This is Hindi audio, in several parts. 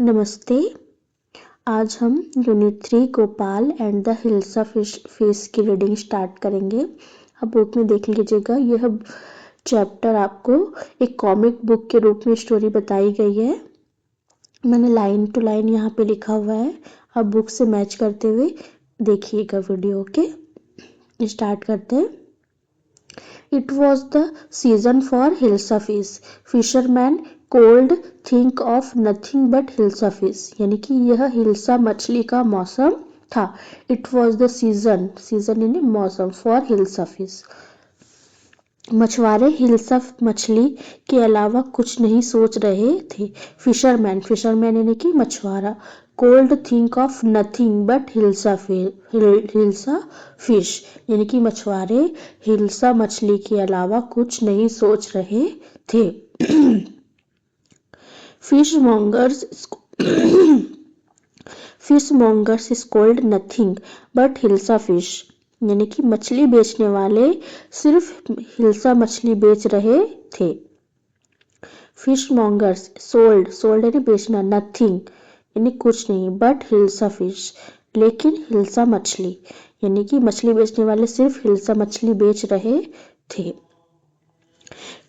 नमस्ते। आज हम unit 3 Gopal and the hilsa fish की रीडिंग स्टार्ट करेंगे। अब बुक में देख लीजिएगा, यह चैप्टर आपको एक कॉमिक बुक के रूप में स्टोरी बताई गई है। मैंने लाइन टू लाइन यहाँ पे लिखा हुआ है, अब बुक से मैच करते हुए देखिएगा वीडियो। ओके, स्टार्ट करते हैं। It was the season for Hilsa fish. Fisherman cold think of nothing but Hilsa fish. यानी कि यह हिल्सा मछली का मौसम था। It was the season यानी मौसम for Hilsa fish. मछुआरे हिल्सा मछली के अलावा कुछ नहीं सोच रहे थे। फिशरमैन यानी कि मछुआरा। Cold think of nothing but hilsa fish यानी कि मछुआरे हिल्सा मछली के अलावा कुछ नहीं सोच रहे थे। Fish mongers scold nothing but hilsa fish यानी कि मछली बेचने वाले सिर्फ हिल्सा मछली बेच रहे थे। फिश मॉन्गर्स सोल्ड यानी बेचना, नथिंग यानी कुछ नहीं, बट हिल्सा फिश लेकिन हिल्सा मछली यानी कि मछली बेचने वाले सिर्फ हिल्सा मछली बेच रहे थे।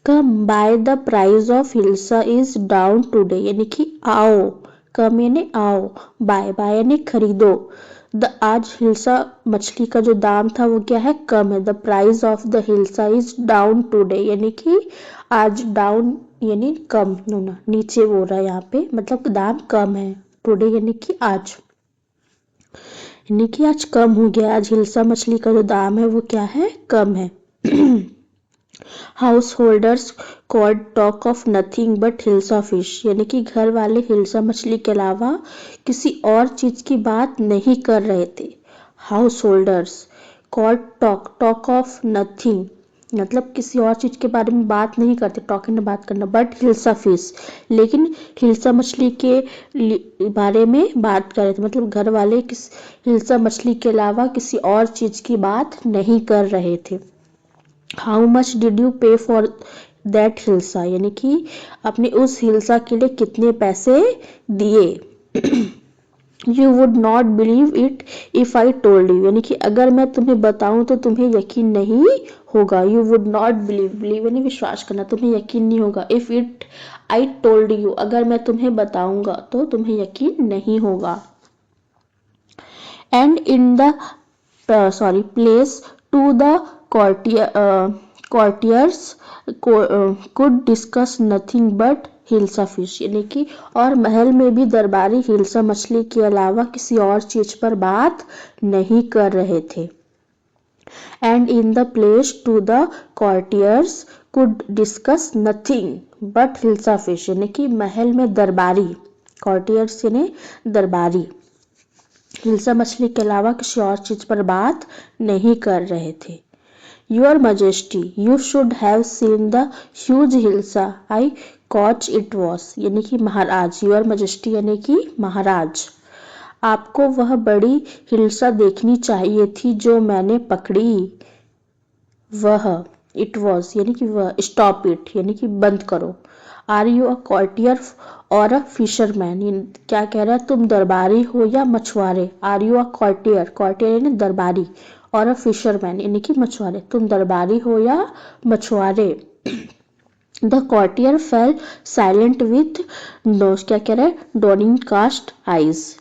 Come by the price of hilsa is down today यानी कि आओ, कम यानी आओ, बाय यानी खरीदो। आज हिल्सा मछली का जो दाम था वो क्या है, कम है। The price of the hilsa is down today यानी कि आज, डाउन यानी कम होना, नीचे बोल रहा है यहाँ पे, मतलब दाम कम है। टुडे यानी कि आज, यानी कि आज कम हो गया। आज हिल्सा मछली का जो दाम है वो क्या है, कम है। House holders could talk of nothing but hilsa fish यानी कि घर वाले हिल्सा मछली के अलावा किसी और चीज की बात नहीं कर रहे थे। House holders could talk of nothing मतलब किसी और चीज के बारे में बात नहीं करते, टॉकिंग में बात करना, बट हिल्सा फिश लेकिन हिल्सा मछली के बारे में बात कर रहे थे, मतलब घर वाले हिल्सा मछली के अलावा किसी और चीज की बात नहीं कर रहे थे। हाउ मच डिड यू पे फॉर दैट हिल्सा यानी कि आपने उस हिल्सा के लिए कितने पैसे दिए। You would not believe it if I told you यानी कि अगर मैं तुम्हें बताऊं तो तुम्हें यकीन नहीं होगा। यू वुड नॉट बिलीव यानी विश्वास करना, तुम्हें यकीन नहीं होगा। If it I told you अगर मैं तुम्हें बताऊंगा तो तुम्हें यकीन नहीं होगा। And in the place to the courtiers could discuss nothing but hilsa fish यानी कि और महल में भी दरबारी हिल्सा मछली के अलावा किसी और चीज पर बात नहीं कर रहे थे। And in the place to the courtiers could discuss nothing but hilsa fish यानी कि महल में दरबारी, courtiers यानी दरबारी, हिल्सा मछली के अलावा किसी और चीज पर बात नहीं कर रहे थे। Your Majesty, you should have seen the huge hilsa I caught it was यानी कि महाराज, Your Majesty यानी कि महाराज, आपको वह बड़ी हिल्सा देखनी चाहिए थी जो मैंने पकड़ी। वह, it was यानी कि वह, stop it यानी कि बंद करो। Are you a courtier or a fisherman क्या कह रहा है, तुम दरबारी हो या मछुआरे। Are you a courtier यानी दरबारी, और अ फिशरमैन यानी कि मछुआरे, तुम दरबारी हो या मछुआरे। The courtier fell silent with nose क्या कह रहा है, donning cast eyes.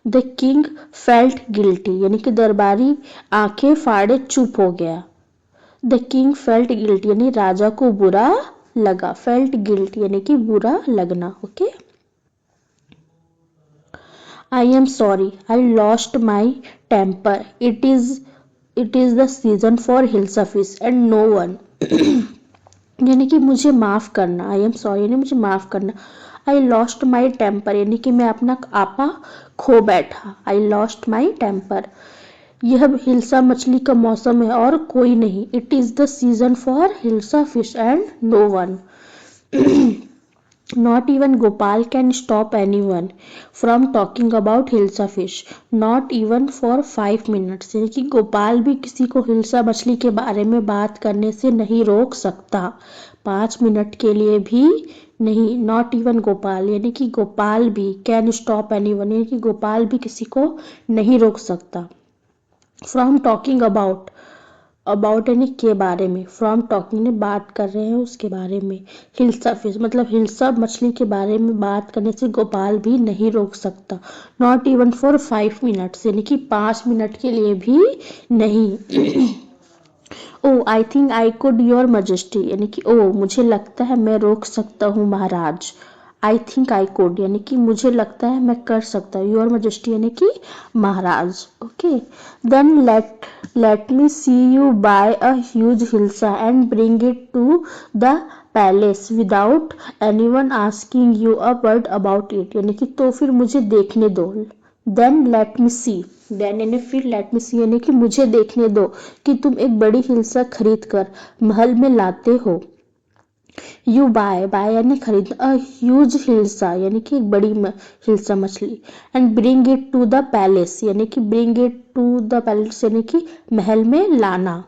The king felt guilty यानी कि दरबारी आंखें फाड़े चुप हो गया। द किंग फेल्ट गिल्टी यानी राजा को बुरा लगा। फेल्ट गिल्ट यानी कि बुरा लगना। Okay, I am sorry I lost my temper, it is the season for hilsa fish and no one यानी कि मुझे माफ करना। आई एम सॉरी यानी मुझे माफ करना। आई लॉस्ट माई टेम्पर यानी कि मैं अपना आपा खो बैठा। आई लॉस्ट माई टेम्पर, यह हिल्सा मछली का मौसम है और कोई नहीं। It is the season for hilsa fish and no one Not even Gopal can stop anyone from talking about hilsa fish. Not even for 5 minutes. यानी कि गोपाल भी किसी को हिल्सा मछली के बारे में बात करने से नहीं रोक सकता, 5 मिनट के लिए भी नहीं, नॉट इवन गोपाल यानी कि गोपाल भी, कैन स्टॉप एनीवन यानी कि गोपाल भी किसी को नहीं रोक सकता। फ्रॉम टॉकिंग अबाउट, अबाउट यानी के बारे में, फ्रॉम टॉकिंग ने बात कर रहे हैं उसके बारे में। हिल्सा फिश मतलब हिल्सा मछली के बारे में बात करने से गोपाल भी नहीं रोक सकता। नॉट इवन फॉर 5 मिनट्स यानी कि 5 मिनट के लिए भी नहीं। Oh I think I could your majesty यानी कि ओ मुझे लगता है मैं रोक सकता हूँ महाराज। आई थिंक आई कुड यानी कि मुझे लगता है मैं कर सकता हूँ, योर मजेस्टी यानी कि महाराज। Okay, then let me see you buy a huge hilsa and bring it to the palace without anyone asking you a word about it यानी कि तो फिर मुझे देखने दो। Then let me see, then यानी फिर, लेट मी सी यानी कि मुझे देखने दो कि तुम एक बड़ी हिल्सा खरीद कर महल में लाते हो। यू बाय, बाय यानी खरीद, अ ह्यूज हिल्सा यानी कि एक बड़ी हिल्सा मछली, and bring it to the palace यानी कि bring it to the palace यानी कि महल में लाना,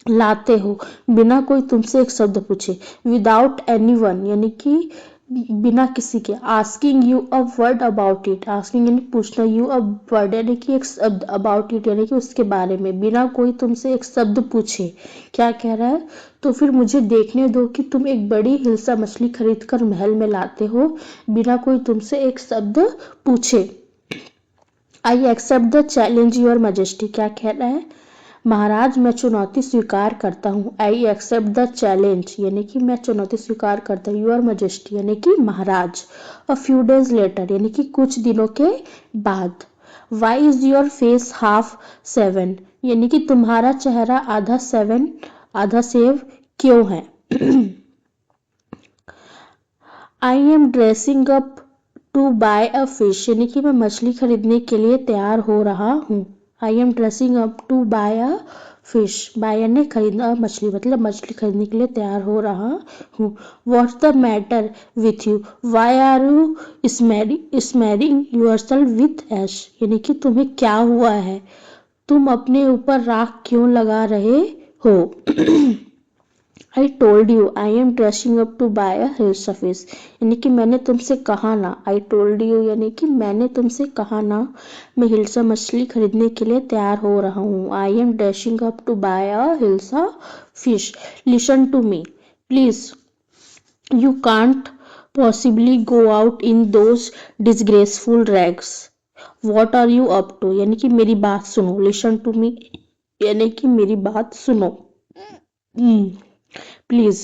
लाते हो बिना कोई तुमसे एक शब्द पूछे। विदाउट एनी वन यानी कि बिना किसी के। Asking you a word about it, asking यानी पूछना, यू अ वर्ड यानी कि एक शब्द, अबाउट इट यानी कि उसके बारे में, बिना कोई तुमसे एक शब्द पूछे। क्या कह रहा है, तो फिर मुझे देखने दो कि तुम एक बड़ी हिल्सा मछली खरीद कर महल में लाते हो बिना कोई तुमसे एक शब्द पूछे। I accept the challenge your majesty, क्या कह रहा है, महाराज मैं चुनौती स्वीकार करता हूँ। आई एक्सेप्ट द चैलेंज यानी कि मैं चुनौती स्वीकार करता हूँ, योर मजेस्टी यानी कि महाराज। अ फ्यू डेज लेटर यानी कि कुछ दिनों के बाद। Why is your face half shaven यानी कि तुम्हारा चेहरा आधा सेवन, आधा सेव क्यों है। I am dressing up to buy a fish यानी कि मैं मछली खरीदने के लिए तैयार हो रहा हूँ। I am dressing up to buy a fish, buy यानी खरीदना, मछली मतलब मछली खरीदने के लिए तैयार हो रहा हूँ। What's the matter with you, why are you smearing yourself with ash यानी कि तुम्हें क्या हुआ है, तुम अपने ऊपर राख क्यों लगा रहे हो। I told you I am dressing up to buy a hilsa fish यानी कि मैंने तुमसे कहा ना, आई टोल्ड यू यानी कि मैंने तुमसे कहा ना मैं हिल्सा मछली खरीदने के लिए तैयार हो रहा हूँ। I am dressing up to buy a hilsa fish, listen to me please, you can't possibly go out in those disgraceful rags. What are you up to यानी कि मेरी बात सुनो, लिसन टू मी यानी कि मेरी बात सुनो। प्लीज,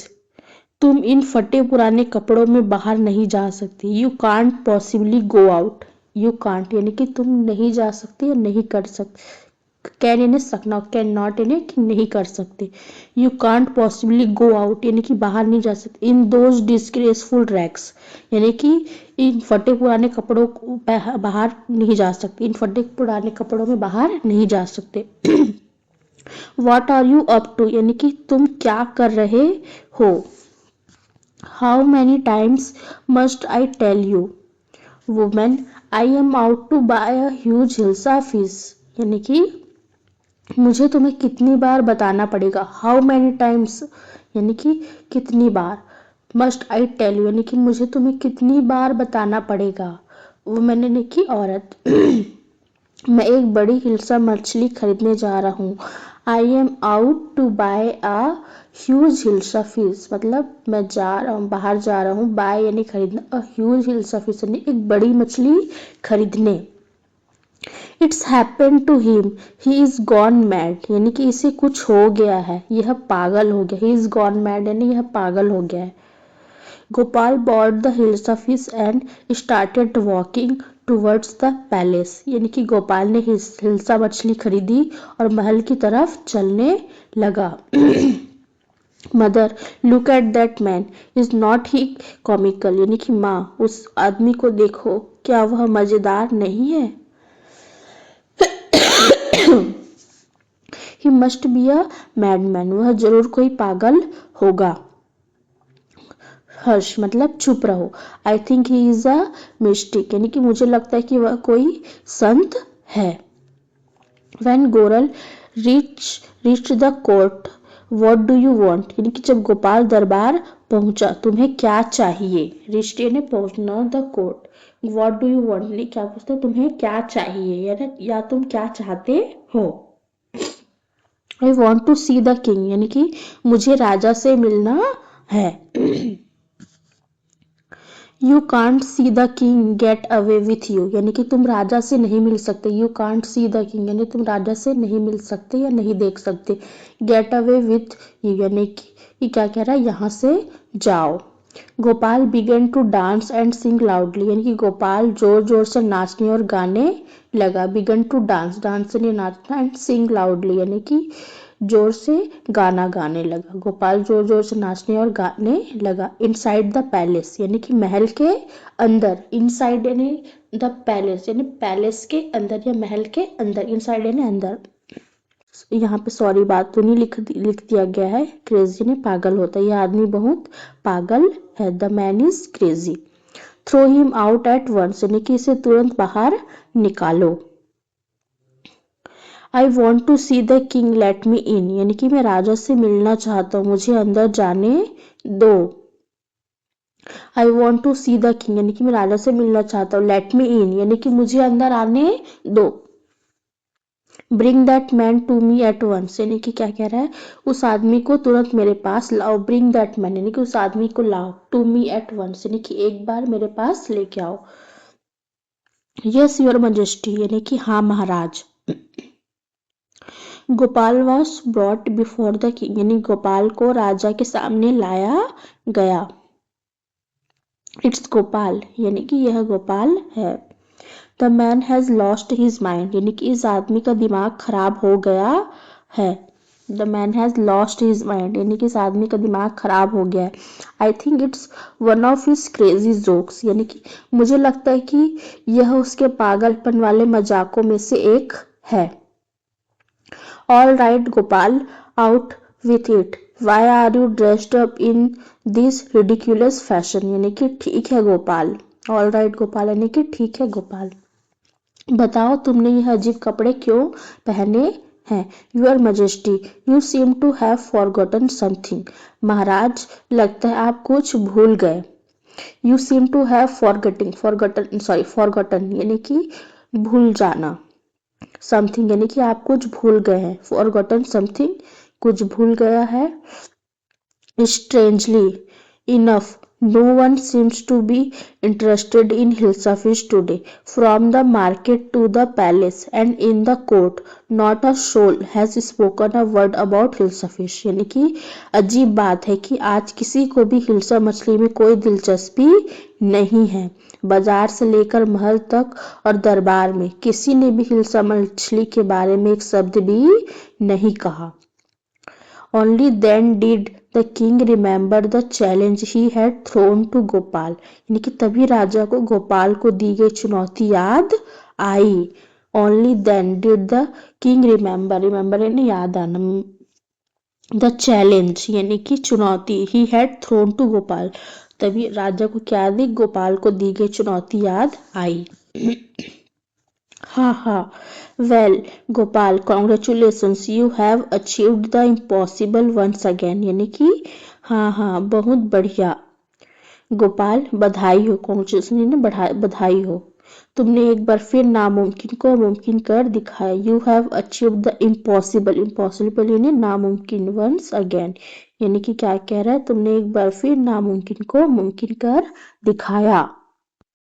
तुम इन फटे पुराने कपड़ों में बाहर नहीं जा सकती। You can't possibly go out, you can't यानी कि तुम नहीं जा सकते या नहीं कर सकते। कैन यानी सकना, कैन नॉट यानी कि नहीं कर सकते। You can't possibly go out यानी कि बाहर नहीं जा सकते। इन दोज डिस्ग्रेसफुल रैग्स यानी कि इन फटे पुराने कपड़ों को बाहर नहीं जा सकते, इन फटे पुराने कपड़ों में बाहर नहीं जा सकते। What are you up to यानी कि तुम क्या कर रहे हो। How many times must I tell you, women I am out to buy a huge hilsa fish यानी कि मुझे तुम्हें कितनी बार बताना पड़ेगा। हाउ मैनी टाइम्स यानी कि कितनी बार, मस्ट आई टेल यू यानी कि मुझे तुम्हें कितनी बार बताना पड़ेगा। वुमेन यानी कि औरत। मैं एक बड़ी हिल्सा मछली खरीदने जा रहा हूँ। I am out to buy a huge hilsa fish मतलब मैं जा रहा हूँ, बाहर जा रहा हूँ, बाय यानी खरीदना, अ ह्यूज हिल्सा फिश यानी एक बड़ी मछली खरीदने। It's happen to him, he is gone mad यानी कि इसे कुछ हो गया है, यह पागल हो गया। ही इज गॉन मैड यानी यह पागल हो गया है। Gopal bought the hilsa fish and started walking towards the palace यानी कि गोपाल ने हिल्सा मछली खरीदी और महल की तरफ चलने लगा। Mother look at that man, is not he comical यानी कि माँ उस आदमी को देखो, क्या वह मजेदार नहीं है। He must be a madman, वह जरूर कोई पागल होगा। हर्ष मतलब चुप रहो। I think he is a mystic यानी कि मुझे लगता है कि वह कोई संत है। When Goral reach the court, what do you want यानी कि जब गोपाल दरबार पहुंचा, तुम्हें क्या चाहिए? रीच्ड यानी पहुंचना, the court, what do you want यानी क्या पूछता है, तुम्हें क्या चाहिए या तुम क्या चाहते हो? I want to see the king यानी कि मुझे राजा से मिलना है। You can't see the king get away with you यानी कि तुम राजा से नहीं मिल सकते। You can't see the king यानी तुम राजा से नहीं मिल सकते या नहीं देख सकते। गेट अवे विथ यू यानी कि ये क्या कह रहा है, यहाँ से जाओ। Gopal began to dance and sing loudly यानी कि गोपाल जोर जोर से नाचने और गाने लगा। बिगन टू डांस, डांस से नाचना, एंड सिंग लाउडली यानी कि जोर से गाना गाने लगा। गोपाल जोर जोर से नाचने और गाने लगा। इनसाइड द पैलेस यानी कि महल के अंदर। इनसाइड यानी द पैलेस यानी पैलेस के अंदर या महल के अंदर। इनसाइड यानी अंदर। यहाँ पे सॉरी बात तो नहीं लिख दिया गया है। क्रेजी ने पागल होता है, यह आदमी बहुत पागल है। The man is crazy. Throw him out at once यानी कि इसे तुरंत बाहर निकालो। I want to see the king let me in यानी कि मैं राजा से मिलना चाहता हूँ, मुझे अंदर जाने दो। I want to see the king यानी कि मैं राजा से मिलना चाहता हूँ। लेट मी इन यानी कि मुझे अंदर आने दो। Bring that man to me at once यानी कि क्या कह रहा है, उस आदमी को तुरंत मेरे पास लाओ। ब्रिंग दैट मैन यानी कि उस आदमी को लाओ। टू मी एट वंस यानी कि एक बार मेरे पास लेके आओ। यस योर मजेस्टी यानी कि हाँ महाराज। Gopal was brought before the king यानी गोपाल को राजा के सामने लाया गया। इट्स गोपाल यानी कि यह गोपाल है। The man has lost his mind यानी कि इस आदमी का दिमाग खराब हो गया है। The man has lost his mind यानी कि इस आदमी का दिमाग खराब हो गया है। I think it's one of his crazy jokes यानी कि मुझे लगता है कि यह उसके पागलपन वाले मजाकों में से एक है। All right Gopal, out with it. Why are you dressed up in this ridiculous fashion यानी कि ठीक है गोपाल। ऑल राइट गोपाल यानी कि ठीक है गोपाल। बताओ तुमने यह अजीब कपड़े क्यों पहने हैं? Your majesty, you seem to have forgotten something महाराज, लगता है आप कुछ भूल गए। You seem to have forgotten यानी कि भूल जाना। समथिंग यानी कि आप कुछ भूल गए हैं। फॉरगॉटन समथिंग, कुछ भूल गया है। Strangely enough no one seems to be interested in Hilsa fish today. From the market to the palace and in the court, not a soul has spoken a word about Hilsa fish. यानी कि अजीब बात है कि आज किसी को भी हिल्सा मछली में कोई दिलचस्पी नहीं है। बाजार से लेकर महल तक और दरबार में किसी ने भी हिल्सा मछली के बारे में एक शब्द भी नहीं कहा। Only then did the king remember the challenge he had thrown to Gopal यानी कि तभी राजा को गोपाल को दी गई चुनौती याद आई। Only then did the king remember यानी याद आना। The challenge यानी कि चुनौती, he had thrown to Gopal, तभी राजा को क्या दी, गोपाल को दी गई चुनौती याद आई। हाँ हाँ, well Gopal, congratulations, you have achieved the impossible once again यानी कि हाँ हाँ बहुत बढ़िया। गोपाल, बधाई हो। कॉन्ग्रेचुलेशन बधाई हो, तुमने एक बार फिर नामुमकिन को मुमकिन कर दिखाया। You have achieved the impossible, impossible यानी नामुमकिन, वंस अगेन यानी कि क्या कह रहा है, तुमने एक बार फिर नामुमकिन को मुमकिन कर दिखाया।